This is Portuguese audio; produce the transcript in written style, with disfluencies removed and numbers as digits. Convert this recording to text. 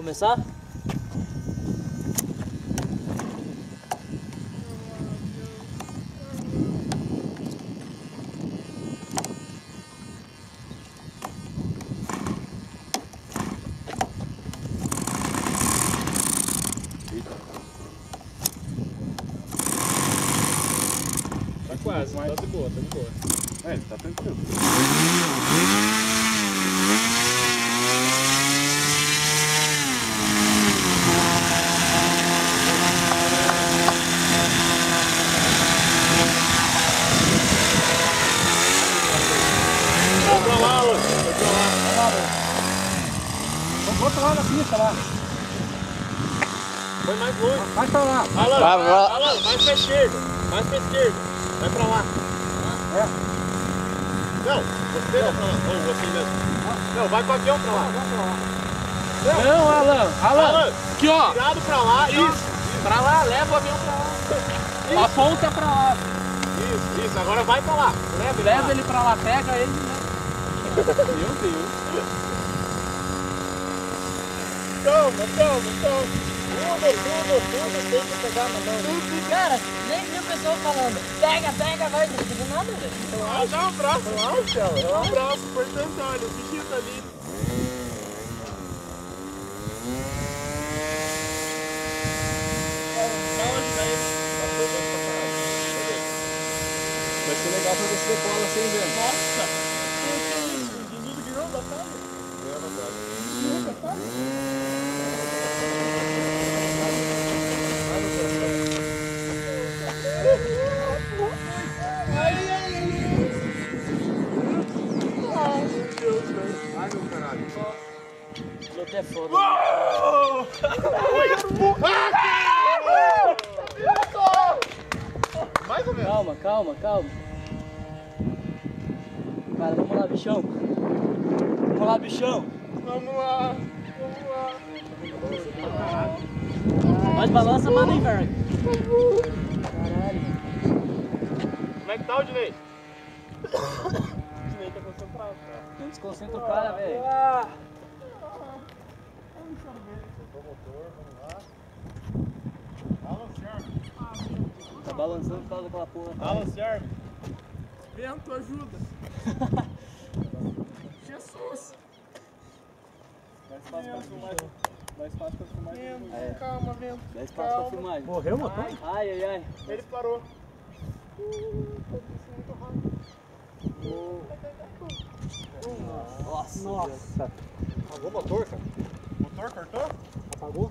começar? Tá quase, tá de boa, tá de boa. É, tá tranquilo. Vai pra lá, Alan. Vai pra lá. Vai lá, velho. Vamos lá na pista lá. Foi mais longe. Vai pra lá. Alan, Vai pra lá. Alan, mais pra esquerda. Mais pra esquerda. Vai pra lá. É. Não, você vai pra lá. Ou você mesmo. Não, vai com o avião pra lá. Não, Alan. Alan, Aqui, ó. virado pra lá. Isso. Pra lá, leva o avião pra lá. Aponta pra lá. Isso. Agora vai pra lá. Leva ele pra lá, pega ele. Meu Deus. Calma. Tudo tem que pegar na mão. Cara, nem vi o pessoal falando, pega, vai, não tem nada, velho. Dá um abraço. Relaxa, Dá um abraço, importante, olha, o bichinho tá ali. Vai ser legal pra ver se decola sem ver. Nossa! O Dudu ganhou da casa? Ganhou da casa. Ai, meu Deus, velho. Ai, meu caralho. Piloto é foda. Mais ou menos. Calma. Cara, vamos lá, bichão. Vamos lá. Mas balança, manda em verga. Caralho. Como é que tá o Dinei? O Dinei tá concentrado, cara. Não desconcentra o cara, velho. Alan, se arme. Tá balançando por causa daquela porra. Alan, se arme. Vento, ajuda. Jesus. Mais fácil pra filmar. Vento, calma, vento. Dá espaço pra filmagem. Morreu o motor? Ai. Ele parou. Nossa. Apagou o motor, cara? O motor cortou? Apagou?